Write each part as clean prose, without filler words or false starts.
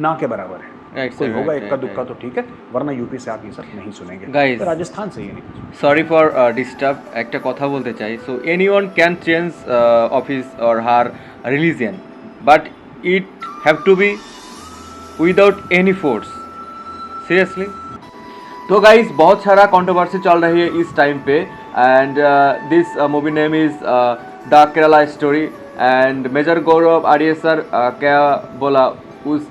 ना के बराबर है। कोई होगा इक्का दुक्का तो ठीक है, वरना यूपी से आप ये सब नहीं सुनेंगे। Guys, तो राजस्थान से ये नहीं। সরি ফর ডিস্টার্ব, একটা কথা বলতে চাই। So anyone can change of his or her religion, but it have to be without any force. Seriously. तो गाइस बहुत सारा कंट्रोवर्सी चल रही है इस टाइम पे, and this movie name is the Kerala story, and Major Gaurav Arya sir क्या बोला उस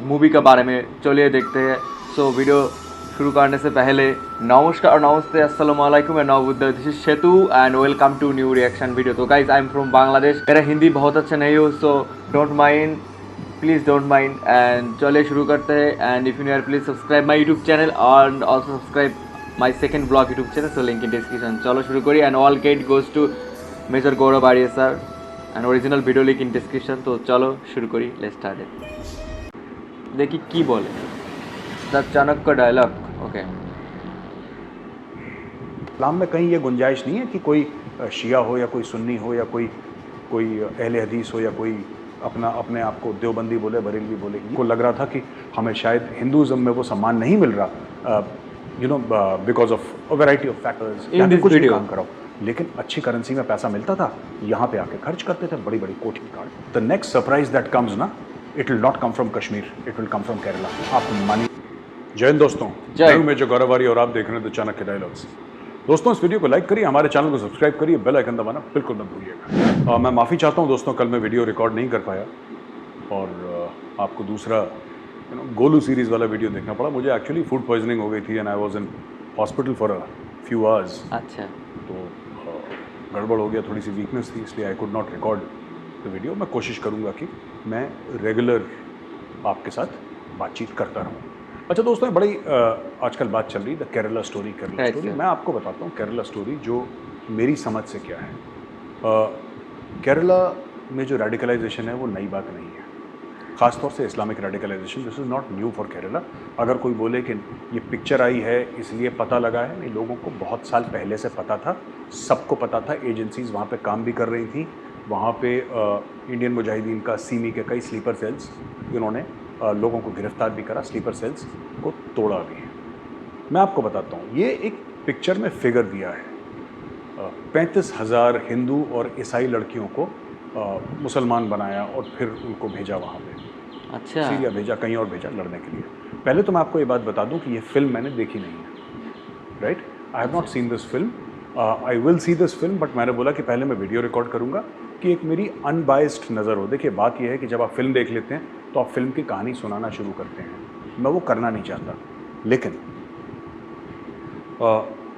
मूवी के बारे में, चलिए देखते हैं। सो वीडियो शुरू करने से पहले नमस्कार और नमस्ते, अस्सलाम वालेकुम, and now this is Setu and welcome to new reaction video. तो guys I am from Bangladesh, मेरा हिंदी बहुत अच्छा नहीं हो, so don't mind, please don't mind, and चलिए शुरू करते हैं। And if you are please subscribe my YouTube channel and also subscribe my second blog YouTube channel, so link in description. चलो शुरू करिए, and all credit goes to major Gaurav Arya sir, and original video link in description. तो चलो शुरू करिए, let's start it. देखिए की बोले द चाणक्य डायलॉग। ओके, इस्लाम में कहीं ये गुंजाइश नहीं है कि कोई शिया हो या कोई सुन्नी हो या कोई अहले हदीस हो या कोई अपने आप को देवबंदी बोले, बरेलवी बोले। को लग रहा था कि हमें शायद हिंदुज़म में वो सम्मान नहीं मिल रहा, because of variety of factors. कुछ भी काम कराओ, लेकिन अच्छी करेंसी में पैसा मिलता था, यहाँ पे आके खर्च करते थे बड़ी बड़ी कोठी card. The next surprise that comes ना, it will not come from Kashmir, it will come from Kerala. आप मानिए। जय हिंद दोस्तों, मैं हूं मेजर गौरव आर्य और आप देख रहे हैं द चाणक्य डायलॉग्स। दोस्तों इस वीडियो को लाइक करिए, हमारे चैनल को सब्सक्राइब करिए, बेल आइकन दबाना बिल्कुल मत भूलिएगा। मैं माफ़ी चाहता हूं दोस्तों, कल मैं वीडियो रिकॉर्ड नहीं कर पाया और आपको दूसरा गोलू सीरीज़ वाला वीडियो देखना पड़ा। मुझे एक्चुअली फूड पॉइजनिंग हो गई थी and I was in hospital for a few hours. अच्छा, तो गड़बड़ हो गया, थोड़ी सी वीकनेस थी, इसलिए I could not record the video. मैं कोशिश करूँगा कि मैं रेगुलर आपके साथ बातचीत करता रहूँ। अच्छा दोस्तों, बड़ी आजकल बात चल रही है the Kerala story. Kerala story मैं आपको बताता हूँ केरला स्टोरी जो मेरी समझ से क्या है। केरला में जो रेडिकलाइजेशन है वो नई बात नहीं है, ख़ासतौर से Islamic radicalisation. This is not new for Kerala. अगर कोई बोले कि ये पिक्चर आई है इसलिए पता लगा है, नहीं, लोगों को बहुत साल पहले से पता था, सबको पता था। एजेंसीज़ वहाँ पे काम भी कर रही थी। वहाँ पे इंडियन मुजाहिदीन का सीमी के कई स्लीपर सेल्स, इन्होंने लोगों को गिरफ्तार भी करा, स्लीपर सेल्स को तोड़ा भी है। मैं आपको बताता हूँ, ये एक पिक्चर में फिगर दिया है 35,000 हिंदू और ईसाई लड़कियों को मुसलमान बनाया और फिर उनको भेजा वहाँ पे। अच्छा, सीरिया भेजा, कहीं और भेजा लड़ने के लिए। पहले तो मैं आपको ये बात बता दूं कि ये फिल्म मैंने देखी नहीं है, right. I have not seen this film, I will see this film, but मैंने बोला कि पहले मैं वीडियो रिकॉर्ड करूंगा कि एक मेरी अनबाइस्ड नज़र हो। देखिए बात यह है कि जब आप फिल्म देख लेते हैं तो आप फिल्म की कहानी सुनाना शुरू करते हैं, मैं वो करना नहीं चाहता। लेकिन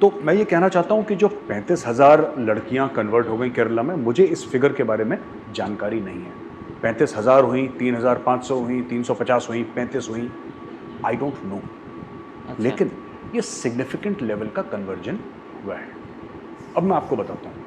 तो मैं ये कहना चाहता हूँ कि जो 35,000 लड़कियाँ कन्वर्ट हो गई केरला में, मुझे इस फिगर के बारे में जानकारी नहीं है। 35,000 हुई, 3,500 हुई, 350 हुई, 35 हुई, आई डोंट नो। लेकिन ये सिग्निफिकेंट लेवल का कन्वर्जन हुआ है। अब मैं आपको बताता हूँ,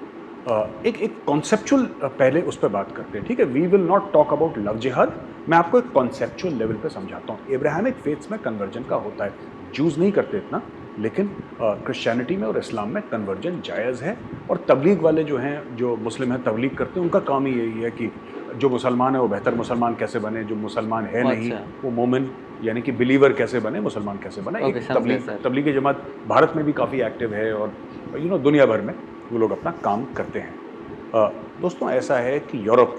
एक कॉन्सेप्चुअल पहले उस पर बात करते हैं, ठीक है। We will not talk about love jihad, मैं आपको एक कॉन्सेप्चुअल लेवल पे समझाता हूँ। एब्राहमिक फेथ्स में कन्वर्जन का होता है, जूस नहीं करते इतना, लेकिन क्रिश्चियनिटी में और इस्लाम में कन्वर्जन जायज़ है। और तबलीग वाले जो हैं, जो मुस्लिम हैं तबलीग करते हैं, उनका काम ही यही है कि जो मुसलमान है वो बेहतर मुसलमान कैसे बने, जो मुसलमान है नहीं वो मोमिन यानी कि बिलीवर कैसे बने, मुसलमान कैसे बने। एक तबलीगी जमात भारत में भी काफ़ी एक्टिव है और दुनिया भर में वो लोग अपना काम करते हैं। दोस्तों ऐसा है कि यूरोप,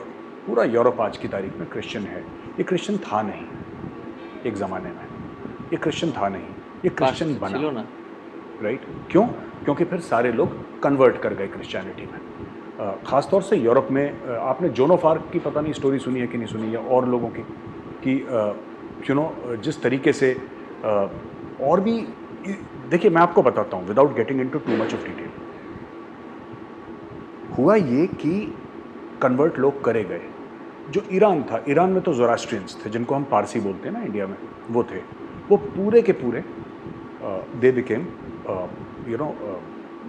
पूरा यूरोप आज की तारीख में क्रिश्चियन है। ये क्रिश्चियन था नहीं एक ज़माने में, ये क्रिश्चियन था नहीं, ये क्रिश्चियन बना, राइट। क्यों? क्योंकि फिर सारे लोग कन्वर्ट कर गए क्रिश्चियनिटी में। ख़ासतौर से यूरोप में आपने जोन ऑफ आर्क की पता नहीं स्टोरी सुनी है कि नहीं सुनी है, और लोगों की कि जिस तरीके से और भी। देखिए मैं आपको बताता हूँ without getting into too much of detail. हुआ ये कि कन्वर्ट लोग करे गए। जो ईरान था, ईरान में तो ज़ोरास्ट्रियंस थे, जिनको हम पारसी बोलते हैं ना इंडिया में, वो थे। वो पूरे के पूरे दे बिकेम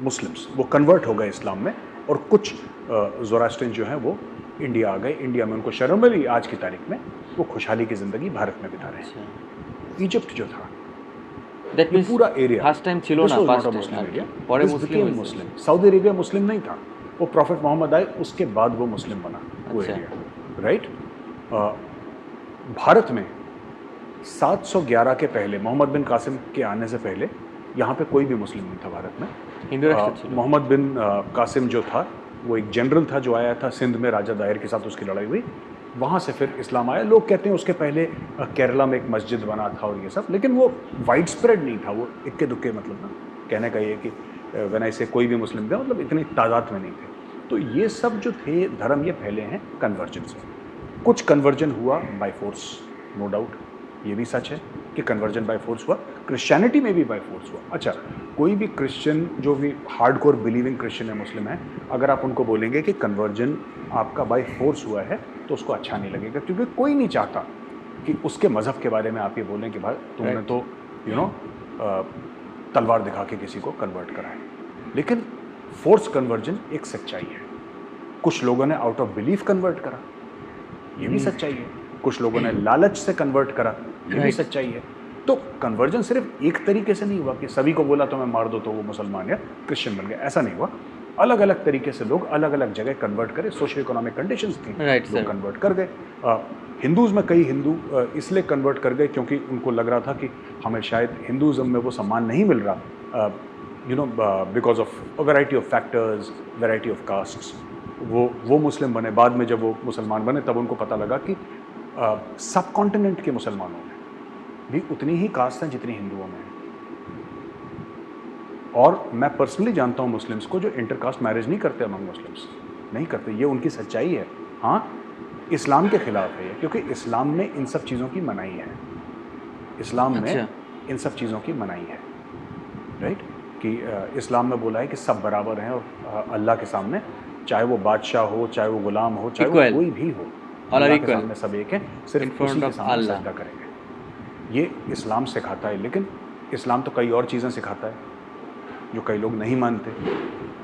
मुस्लिम्स, वो कन्वर्ट हो गए इस्लाम में। और कुछ ज़ोरास्ट्रियन जो हैं वो इंडिया आ गए। इंडिया में उनको शर्म मिली, आज की तारीख में वो खुशहाली की ज़िंदगी भारत में बिता रहे हैं। इजिप्ट जो था, ये पूरा एरिया फर्स्ट टाइम छिलो ना, मुस्लिम एरिया, और मुस्लिम। सऊदी अरेबिया मुस्लिम नहीं था, वो प्रॉफिट मोहम्मद आए उसके बाद वो मुस्लिम बना वो एरिया, राइट। भारत में 711 के पहले, मोहम्मद बिन कासिम के आने से पहले यहाँ पे कोई भी मुस्लिम नहीं था भारत में। हिंदू राष्ट्र ছিল। मोहम्मद बिन कासिम जो था वो एक जनरल था जो आया था सिंध में, राजा दाहिर के साथ उसकी लड़ाई हुई, वहाँ से फिर इस्लाम आया। लोग कहते हैं उसके पहले केरला में एक मस्जिद बना था और ये सब, लेकिन वो वाइड स्प्रेड नहीं था, वो इक्के दुक्के, मतलब ना कहने का ये कि व्हेन आई से कोई भी मुस्लिम थे, मतलब इतनी तादाद में नहीं थे। तो ये सब जो थे धर्म ये फैले हैं कन्वर्जन से। कुछ कन्वर्जन हुआ बाय फोर्स, नो डाउट, ये भी सच है कि कन्वर्जन बाय फोर्स हुआ। क्रिश्चियनिटी में भी बाय फोर्स हुआ। अच्छा, कोई भी क्रिश्चियन जो भी हार्डकोर बिलीविंग क्रिश्चियन है, मुस्लिम है, अगर आप उनको बोलेंगे कि कन्वर्जन आपका बाय फोर्स हुआ है तो उसको अच्छा नहीं लगेगा, क्योंकि कोई नहीं चाहता कि उसके मज़हब के बारे में आप ये बोलें कि भाई तुमने तो तलवार दिखा के किसी को कन्वर्ट करा है। लेकिन फोर्स कन्वर्जन एक सच्चाई है। कुछ लोगों ने आउट ऑफ बिलीफ कन्वर्ट करा, ये भी सच्चाई है। कुछ लोगों ने लालच से कन्वर्ट करा, ये भी सच्चाई है। तो कन्वर्जन सिर्फ एक तरीके से नहीं हुआ कि सभी को बोला तो मैं मार दो तो वो मुसलमान या क्रिश्चियन बन गया, ऐसा नहीं हुआ। अलग अलग तरीके से लोग अलग अलग जगह कन्वर्ट करे, सोशो इकोनॉमिक कंडीशंस थी, लोग कन्वर्ट कर गए। हिंदूज़ में कई हिंदू इसलिए कन्वर्ट कर गए क्योंकि उनको लग रहा था कि हमें शायद हिंदुज़म में वो सम्मान नहीं मिल रहा, because of variety of factors, variety of castes. वो मुस्लिम बने। बाद में जब वो मुसलमान बने तब उनको पता लगा कि सब कॉन्टिनेंट के मुसलमानों में भी उतनी ही कास्ट हैं जितनी हिंदुओं में है। और मैं पर्सनली जानता हूँ मुस्लिम्स को जो इंटरकास्ट मैरिज नहीं करते अमंग मुस्लिम्स, नहीं करते, ये उनकी सच्चाई है। हाँ, इस्लाम के खिलाफ है ये, क्योंकि इस्लाम में इन सब चीज़ों की मनाही है। इस्लाम में इन सब चीज़ों की मनाही है, राइट, कि इस्लाम में बोला है कि सब बराबर हैं और अल्लाह के सामने, चाहे वो बादशाह हो, चाहे वो गुलाम हो, चाहे वो कोई भी हो, अल्लाह के सामने सब एक है, सिर्फ उसी के सामने सजदा करेंगे। ये इस्लाम सिखाता है। लेकिन इस्लाम तो कई और चीज़ें सिखाता है जो कई लोग नहीं मानते,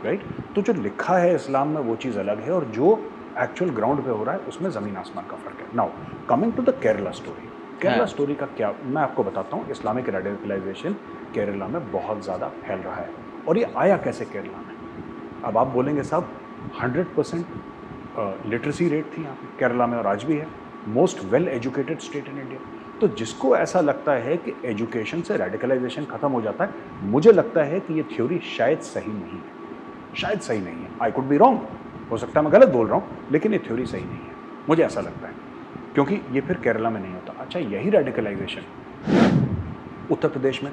राइट। तो जो लिखा है इस्लाम में वो चीज़ अलग है और जो एक्चुअल ग्राउंड पे हो रहा है उसमें ज़मीन आसमान का फ़र्क है। Now coming to the Kerala story, Kerala story का क्या मैं आपको बताता हूँ। इस्लामिक रेडिकलाइजेशन केरला में बहुत ज़्यादा फैल रहा है। और ये आया कैसे केरला में? अब आप बोलेंगे साहब 100% लिटरेसी रेट थी यहाँ पे केरला में, और आज भी है, most well educated state in India. तो जिसको ऐसा लगता है कि एजुकेशन से रेडिकलाइजेशन खत्म हो जाता है, मुझे लगता है कि ये थ्योरी शायद सही नहीं है, शायद सही नहीं है। आई कुड बी रॉन्ग, हो सकता है मैं गलत बोल रहा हूँ, लेकिन ये थ्योरी सही नहीं है, मुझे ऐसा लगता है, क्योंकि ये फिर केरला में नहीं होता। अच्छा, यही रेडिकलाइजेशन उत्तर प्रदेश में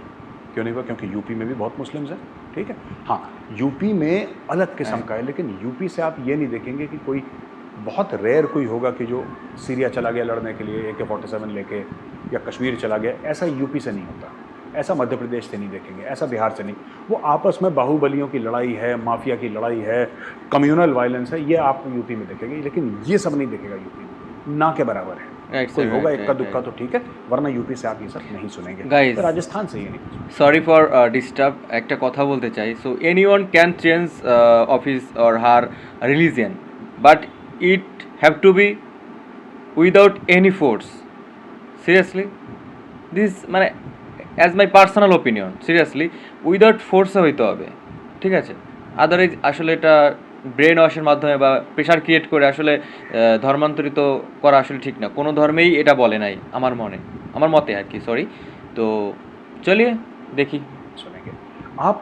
क्यों नहीं हुआ? क्योंकि यूपी में भी बहुत मुस्लिम्स हैं, ठीक है। हाँ, यूपी में अलग किस्म का है, लेकिन यूपी से आप ये नहीं देखेंगे कि कोई बहुत रेयर कोई होगा कि जो सीरिया चला गया लड़ने के लिए AK-47 लेके, या कश्मीर चला गया, ऐसा यूपी से नहीं होता, ऐसा मध्य प्रदेश से नहीं देखेंगे, ऐसा बिहार से नहीं। वो आपस में बाहुबलियों की लड़ाई है, माफिया की लड़ाई है, कम्युनल वायलेंस है, ये आप यूपी में देखेंगे, लेकिन ये सब नहीं देखेगा यूपी में, ना के बराबर है। कोई होगा इक्का दुक्का तो ठीक है, वरना यूपी से आप ये सब नहीं सुनेंगे। तो राजस्थान से ये नहीं। सॉरी फॉर डिस्टर्ब, একটা কথা বলতে চাই। So anyone can change of his or her religion, but it have to be without any force. Seriously, this মানে as my personal opinion, seriously without ফোর্সে হইতে হবে, ঠিক আছে। আদারওয়াইজ আসলে এটা ব্রেন ওয়াশের মাধ্যমে বা প্রেশার ক্রিয়েট করে আসলে ধর্মান্তরিত করা আসলে ঠিক না। কোনো ধর্মেই এটা বলে নাই আমার মতে আর কি, সরি। তো চলিए देखिए, सुनेंगे। आप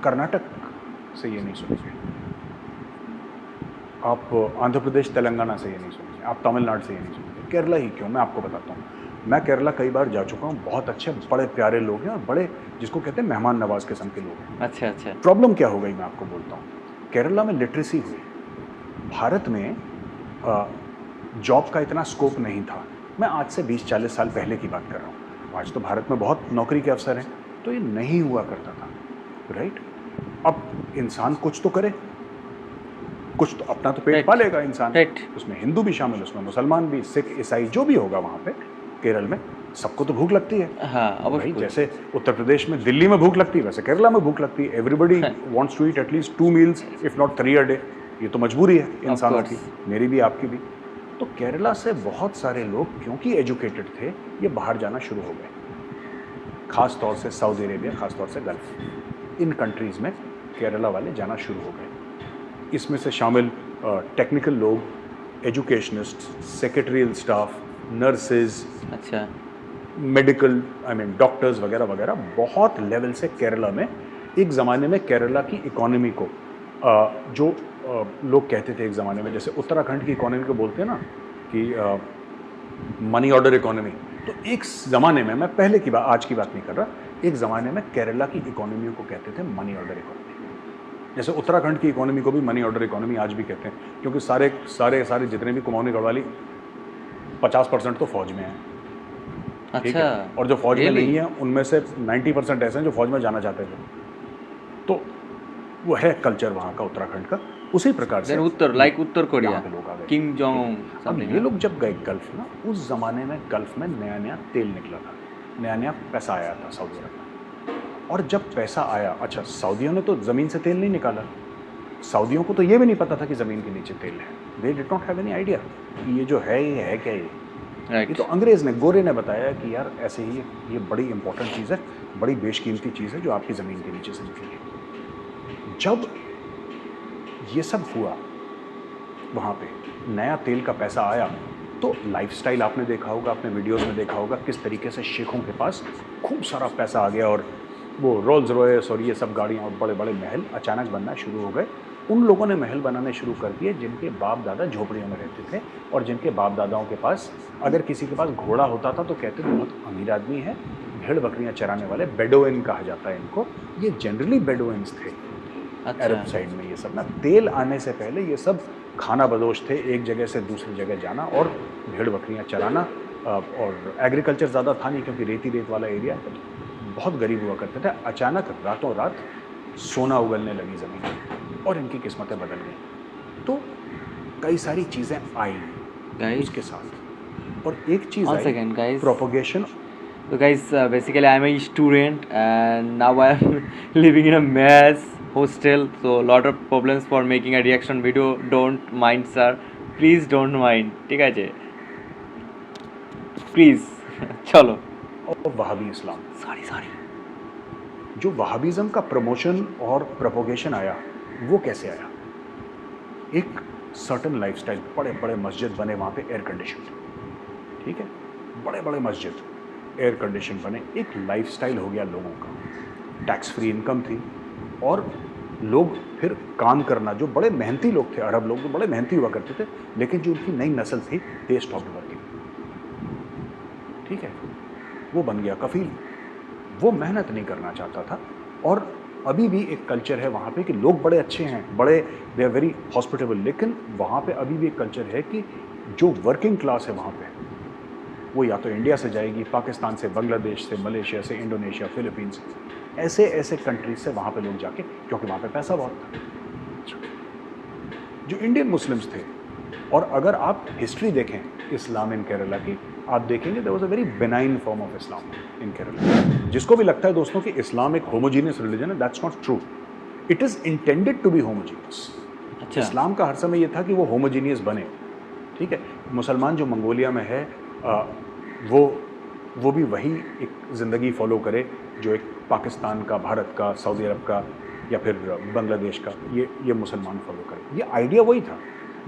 कर्नाटक से ये नहीं सुनेंगे, आप आंध्र प्रदेश तेलंगाना से ये नहीं सुनेंगे, आप तमिलनाडु से ये नहीं सुनेंगे। केरला ही क्यों, मैं आपको बताता हूँ। मैं केरला कई बार जा चुका हूँ, बहुत अच्छे बड़े प्यारे लोग हैं और बड़े जिसको कहते हैं मेहमान नवाज किस्म के लोग हैं। अच्छा अच्छा। प्रॉब्लम क्या हो गई मैं आपको बोलता हूँ। केरला में लिटरेसी हुई, भारत में जॉब का इतना स्कोप नहीं था। मैं आज से 20-40 साल पहले की बात कर रहा हूँ। आज तो भारत में बहुत नौकरी के अवसर हैं, तो ये नहीं हुआ करता था, राइट। अब इंसान कुछ तो करे, कुछ तो अपना तो पेट पालेगा इंसान, उसमें हिंदू भी शामिल, उसमें मुसलमान भी, सिख ईसाई जो भी होगा वहाँ पे केरल में, सबको तो भूख लगती है। हाँ, भाई जैसे उत्तर प्रदेश में, दिल्ली में भूख लगती है, वैसे केरला में भूख लगती है। Everybody wants to eat at least 2 meals if not 3 a day। ये तो मजबूरी है इंसानों की, मेरी भी आपकी भी। तो केरला से बहुत सारे लोग क्योंकि एजुकेटेड थे, ये बाहर जाना शुरू हो गए, ख़ास तौर से सऊदी अरेबिया, ख़ास तौर से गल्फ़, इन कंट्रीज़ में केरला वाले जाना शुरू हो गए। इसमें से शामिल टेक्निकल लोग, एजुकेशनिस्ट, सेक्रेटरियल स्टाफ, नर्सेज, अच्छा, मेडिकल डॉक्टर्स वगैरह वगैरह बहुत लेवल से केरला में, एक ज़माने में केरला की इकोनॉमी को जो लोग कहते थे एक ज़माने में, जैसे उत्तराखंड की इकोनॉमी को बोलते हैं ना कि मनी ऑर्डर इकोनॉमी, तो एक ज़माने में, मैं पहले की बात, आज की बात नहीं कर रहा, एक ज़माने में केरला की इकोनॉमी को कहते थे मनी ऑर्डर इकोनॉमी। जैसे उत्तराखंड की इकोनॉमी को भी मनी ऑर्डर इकोनॉमी आज भी कहते हैं, क्योंकि सारे सारे सारे जितने भी कुमाऊनी गढ़वाली 50% तो फौज में है। ठीक अच्छा, है, और जो फौज में really? नहीं है उनमें से 90% ऐसे हैं जो फौज में जाना चाहते थे। तो वो है कल्चर वहाँ का, उत्तराखंड का, उसी प्रकार से Then उत्तर कोरिया, यहाँ पे लोग आ गए। किम जोंग अब something, ये लोग जब गए गल्फ ना, उस जमाने में गल्फ में नया नया तेल निकला था, नया नया पैसा आया था सऊदी अरब में। और जब पैसा आया, अच्छा सऊदियों ने तो ज़मीन से तेल नहीं निकाला, सऊदियों को तो ये भी नहीं पता था कि ज़मीन के नीचे तेल है। They did not have any idea कि ये जो है ये है क्या, ये राइट, तो अंग्रेज़ ने, गोरे ने बताया कि यार ऐसे ही ये बड़ी इंपॉर्टेंट चीज़ है, बड़ी बेशकीमती चीज़ है जो आपकी ज़मीन के नीचे से निकली है। जब ये सब हुआ, वहाँ पे नया तेल का पैसा आया, तो लाइफस्टाइल आपने देखा होगा, अपने वीडियोस में देखा होगा किस तरीके से शेखों के पास खूब सारा पैसा आ गया, और वो रोल्स रॉयस और ये सब गाड़ियाँ और बड़े बड़े महल अचानक बनना शुरू हो गए। उन लोगों ने महल बनाने शुरू कर दिए जिनके बाप दादा झोपड़ियों में रहते थे, और जिनके बाप दादाओं के पास, अगर किसी के पास घोड़ा होता था तो कहते थे बहुत अमीर आदमी है, भेड़ बकरियां चराने वाले, बेडोइन कहा जाता है इनको। ये जनरली बेडोइन्स थे अरब अच्छा, साइड में। ये सब ना तेल आने से पहले ये सब खाना बदोश थे, एक जगह से दूसरी जगह जाना और भेड़ बकरियां चराना, और एग्रीकल्चर ज़्यादा था नहीं क्योंकि रेती रेत वाला एरिया है, तो बहुत गरीब हुआ करते थे। अचानक रातों रात सोना उगलने लगी ज़मीन और इनकी किस्मतें बदल गई। तो कई सारी चीज़ें आई guys, उसके साथ, और एक चीज़ one I, second, guys. Propagation. So guys, basically I'm a student and now I'm living in a mess hostel, so lot of problems for making a reaction video. Don't mind sir, please don't mind, ठीक है जी, please चलो, और वहाबी इस्लाम, sorry, जो Wahhabism का promotion और propagation आया, वो कैसे आया? एक सर्टन लाइफस्टाइल, बड़े बड़े मस्जिद बने वहाँ पे एयर कंडीशन, ठीक है, बड़े बड़े मस्जिद एयर कंडीशन बने, एक लाइफस्टाइल हो गया लोगों का, टैक्स फ्री इनकम थी, और लोग फिर काम करना, जो बड़े मेहनती लोग थे, अरब लोग जो बड़े मेहनती हुआ करते थे, लेकिन जो उनकी नई नस्ल थी, दे स्टॉप्ड वर्किंग, ठीक है, वो बन गया कफील, वो मेहनत नहीं करना चाहता था। और अभी भी एक कल्चर है वहाँ पे कि लोग बड़े अच्छे हैं, बड़े, दे आर वेरी हॉस्पिटेबल, लेकिन वहाँ पे अभी भी एक कल्चर है कि जो वर्किंग क्लास है वहाँ पे, वो या तो इंडिया से जाएगी, पाकिस्तान से, बांग्लादेश से, मलेशिया से, इंडोनेशिया, फिलीपींस, ऐसे ऐसे कंट्रीज से वहाँ पे लोग जाके, क्योंकि वहाँ पे पैसा बहुत था। जो इंडियन मुस्लिम्स थे, और अगर आप हिस्ट्री देखें इस्लाम इन केरला की, आप देखेंगे there was a very benign form of Islam in Kerala. जिसको भी लगता है दोस्तों कि इस्लाम एक होमोजीनियस रिलीजन है, that's not true. It is intended to be homogeneous. अच्छा, इस्लाम का हर समय ये था कि वो होमोजीनियस बने, ठीक है। मुसलमान जो मंगोलिया में है, वो भी वही एक ज़िंदगी फॉलो करे जो एक पाकिस्तान का, भारत का, सऊदी अरब का या फिर बांग्लादेश का ये मुसलमान फॉलो करे। ये आइडिया वही था,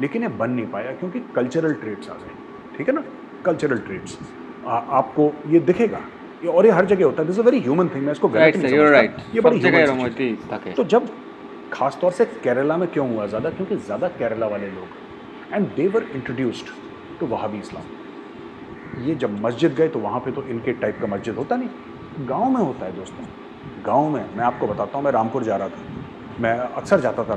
लेकिन ये बन नहीं पाया क्योंकि कल्चरल ट्रेट्स आ गए, ठीक है ना, कल्चरल ट्रेट्स। आपको ये दिखेगा, और ये हर जगह होता है, this is a very human thing, मैं इसको गलत राइट नहीं सर, यू आर राइट, समझता, ये बड़ी सब जगह ह्यूमन एरम चीज़ होती है। तो जब खास तौर से केरला में क्यों हुआ ज़्यादा, क्योंकि ज़्यादा केरला वाले लोग, and they were introduced to Wahhabi Islam. ये जब मस्जिद गए तो वहाँ पे तो इनके टाइप का मस्जिद होता नहीं, गांव में होता है दोस्तों। गांव में, मैं आपको बताता हूँ, मैं रामपुर जा रहा था, मैं अक्सर जाता था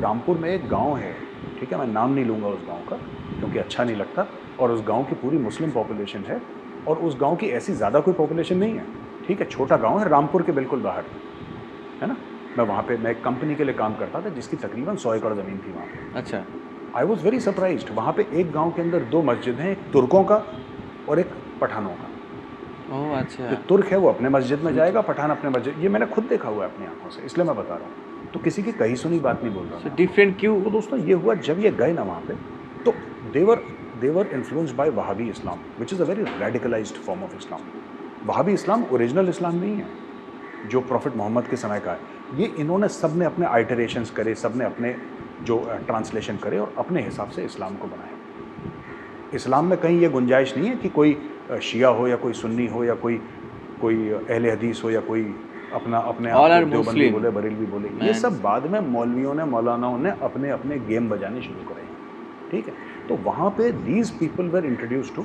रामपुर में एक गांव है, ठीक है, मैं नाम नहीं लूँगा उस गांव का क्योंकि अच्छा नहीं लगता, और उस गांव की पूरी मुस्लिम पॉपुलेशन है, और उस गांव की ऐसी ज़्यादा कोई पॉपुलेशन नहीं है, ठीक है, छोटा गाँव है, रामपुर के बिल्कुल बाहर, है ना। मैं वहाँ पर, मैं एक कंपनी के लिए काम करता था जिसकी तकरीबन 100 एकड़ ज़मीन थी वहाँ पर। अच्छा, आई वॉज वेरी सरप्राइज्ड, वहाँ पे एक गांव के अंदर 2 मस्जिद हैं, एक तुर्कों का और एक पठानों का। ओह अच्छा, जो तुर्क है वो अपने मस्जिद में जाएगा, पठान अपने मस्जिद, ये मैंने खुद देखा हुआ है अपनी आंखों से, इसलिए मैं बता रहा हूँ, तो किसी की कहीं सुनी बात नहीं बोल रहा सो डिफरेंट क्यों? तो दोस्तों ये हुआ जब ये गए ना वहाँ पे, तो they were influenced by Wahhabi Islam, which is a very radicalized form of Islam. वहाबी इस्लाम ओरिजिनल इस्लाम नहीं है जो प्रॉफिट मोहम्मद के समय का है, ये इन्होंने सब ने अपने आइटरेशंस करे, सब ने अपने जो ट्रांसलेशन करे और अपने हिसाब से इस्लाम को बनाया। इस्लाम में कहीं ये गुंजाइश नहीं है कि कोई शिया हो या कोई सुन्नी हो या कोई कोई अहले हदीस हो या कोई अपने All आप are को देवबंदी Muslim. बोले, बरेलवी बोले, ये सब बाद में मौलवियों ने, मौलानाओं ने अपने अपने गेम बजाने शुरू करे, ठीक है। तो वहाँ पे these people were introduce to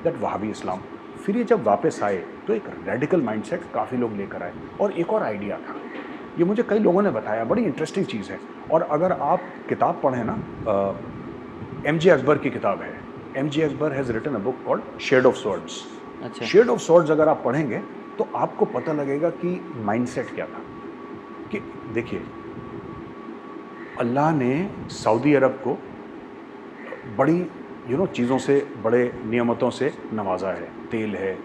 that Wahhabi Islam. फिर ये जब वापस आए तो एक रेडिकल माइंडसेट काफ़ी लोग लेकर आए, और एक और आइडिया था, ये मुझे कई लोगों ने बताया, बड़ी इंटरेस्टिंग चीज़ है। और अगर आप किताब पढ़ें ना, MJ अकबर की किताब है, MJ Akbar has written a book called shade of swords. अच्छा। शेड ऑफ स्वॉर्ड्स अगर आप पढ़ेंगे तो आपको पता लगेगा कि माइंडसेट क्या था। कि देखिए, अल्लाह ने सऊदी अरब को बड़ी चीज़ों से, बड़े नियामतों से नवाजा है, तेल है,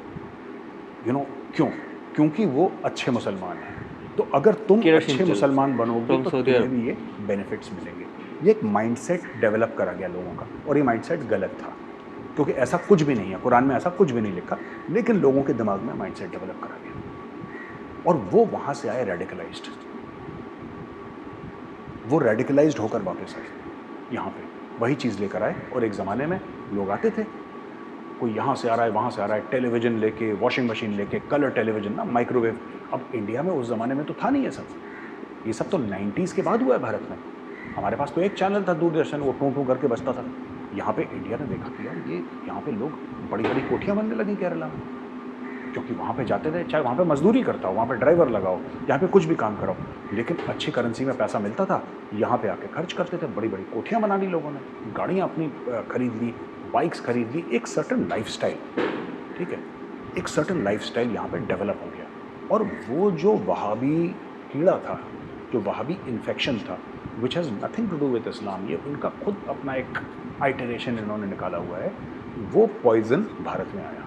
क्यों? क्योंकि वो अच्छे मुसलमान हैं। तो अगर तुम केरोसिन अच्छे तेल मुसलमान बनोगे from तो सऊदी तुम्हें अरब। भी ये बेनिफिट्स मिलेंगे। ये एक माइंडसेट डेवलप करा गया लोगों का, और ये माइंडसेट गलत था, क्योंकि ऐसा कुछ भी नहीं है, कुरान में ऐसा कुछ भी नहीं लिखा, लेकिन लोगों के दिमाग में माइंडसेट डेवलप करा गया, और वो वहाँ से आए रेडिकलाइज्ड। वो रेडिकलाइज्ड होकर वापस आए यहाँ पे, वही चीज़ लेकर आए। और एक ज़माने में लोग आते थे, कोई यहाँ से आ रहा है, वहाँ से आ रहा है, टेलीविज़न लेके, वॉशिंग मशीन लेके, कलर टेलीविज़न ना, माइक्रोवेव। अब इंडिया में उस ज़माने में तो था नहीं ये सब तो 90s के बाद हुआ है भारत में। हमारे पास तो एक चैनल था दूरदर्शन, वो टू टू करके बजता था। यहाँ पे इंडिया ने देखा कि यार ये यहाँ पे लोग बड़ी बड़ी कोठियाँ बनने लगी केरला में, क्योंकि वहाँ पे जाते थे, चाहे वहाँ पे मजदूरी करता हो, वहाँ पे ड्राइवर लगाओ, यहाँ पे कुछ भी काम कराओ, लेकिन अच्छी करेंसी में पैसा मिलता था, यहाँ पे आके खर्च करते थे, बड़ी बड़ी कोठियाँ बना ली लोगों ने, गाड़ियाँ अपनी खरीद ली, बाइक्स खरीद ली, एक सर्टन लाइफस्टाइल, ठीक है, एक सर्टन लाइफस्टाइल यहाँ पे डेवलप हो गया। और वो जो वहाबी कीड़ा था, जो वहाबी इन्फेक्शन था, which has nothing to do with Islam, ये उनका खुद अपना एक आइटरेशन इन्होंने निकाला हुआ है, वो पॉइजन भारत में आया।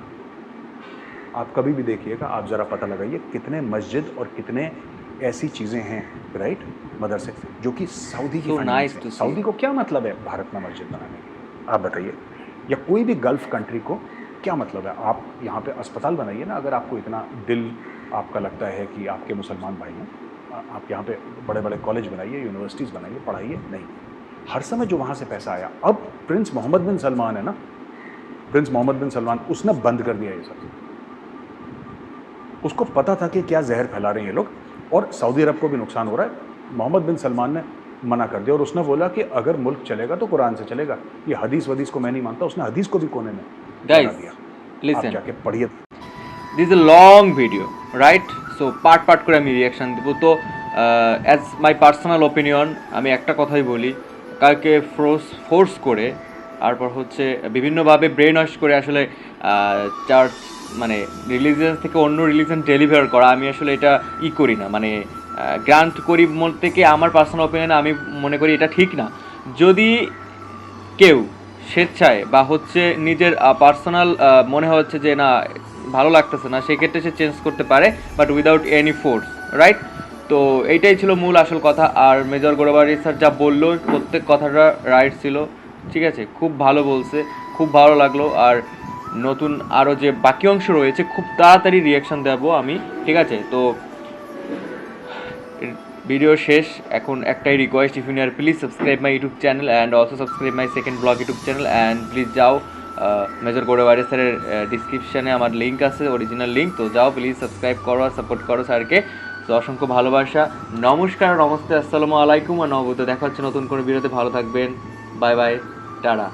आप कभी भी देखिएगा, आप ज़रा पता लगाइए कितने मस्जिद और कितने ऐसी चीज़ें हैं, राइट, मदरसे, जो कि सऊदी की फाइनेंस है। सऊदी को क्या मतलब है भारत में मस्जिद बनाने के, आप बताइए, या कोई भी गल्फ़ कंट्री को क्या मतलब है? आप यहाँ पे अस्पताल बनाइए ना, अगर आपको इतना दिल आपका लगता है कि आपके मुसलमान भाई हैं, आप यहाँ पे बड़े बड़े कॉलेज बनाइए, यूनिवर्सिटीज़ बनाइए, पढ़ाइए। नहीं, हर समय जो वहाँ से पैसा आया, अब प्रिंस मोहम्मद बिन सलमान है ना, प्रिंस मोहम्मद बिन सलमान, उसने बंद कर दिया ये सब। उसको पता था कि क्या जहर फैला रहे हैं ये लोग, और सऊदी अरब को भी नुकसान हो रहा है। मोहम्मद बिन सलमान ने मना कर दिया, और उसने बोला कि अगर मुल्क चलेगा तो कुरान से चलेगा, ये हदीस वदीस को मैं नहीं मानता। उसने हदीस को भी कोने में लगा दिया। Listen. आप जाके पढ़िए। This is a long video, right? So part part করে আমি রিয়াকশান দেবো। তো অ্যাজ মাই পার্সোনাল ওপিনিয়ন, আমি একটা কথাই বলি, কাউকে ফোর্স করে, তারপর হচ্ছে বিভিন্নভাবে ব্রেন ওয়াশ করে আসলে চার্চ মানে রিলিজিয়ান থেকে অন্য রিলিজিয়ান ডেলিভার করা, আমি আসলে এটা করি না, মানে গ্রান্ট করি বলতে কি আমার পার্সোনাল ওপিনিয়ন আমি মনে করি এটা ঠিক না। যদি কেউ স্বেচ্ছায় বা হচ্ছে নিজের পার্সোনাল মনে হচ্ছে যে না ভালো লাগতেছে না, সেক্ষেত্রে সে চেঞ্জ করতে পারে, but without any force, right? তো এইটাই ছিল মূল আসল কথা। আর মেজর গোড়াবাড়ি স্যার যা বললো প্রত্যেক কথাটা রাইট ছিল, ঠিক আছে, খুব ভালো বলছে, খুব ভালো লাগলো। আর নতুন আরও যে বাকি অংশ রয়েছে খুব তাড়াতাড়ি রিয়াকশান দেবো আমি, ঠিক আছে? তো ভিডিও শেষ, এখন একটাই request, if you are please subscribe my YouTube channel and also subscribe my second blog YouTube channel, and please যাও মেজর গোড়াবাড়ি স্যারের ডিসক্রিপশানে আমার লিঙ্ক আছে, অরিজিনাল লিঙ্ক, তো যাও প্লিজ সাবস্ক্রাইব করো আর সাপোর্ট করো স্যারকে। তো অসংখ্য ভালোবাসা, নমস্কার, নমস্তে, আসসালামু আলাইকুম, আর নববত দেখা হচ্ছে নতুন কোনো ভিডিওতে। ভালো থাকবেন, বাই বাই, টাটা।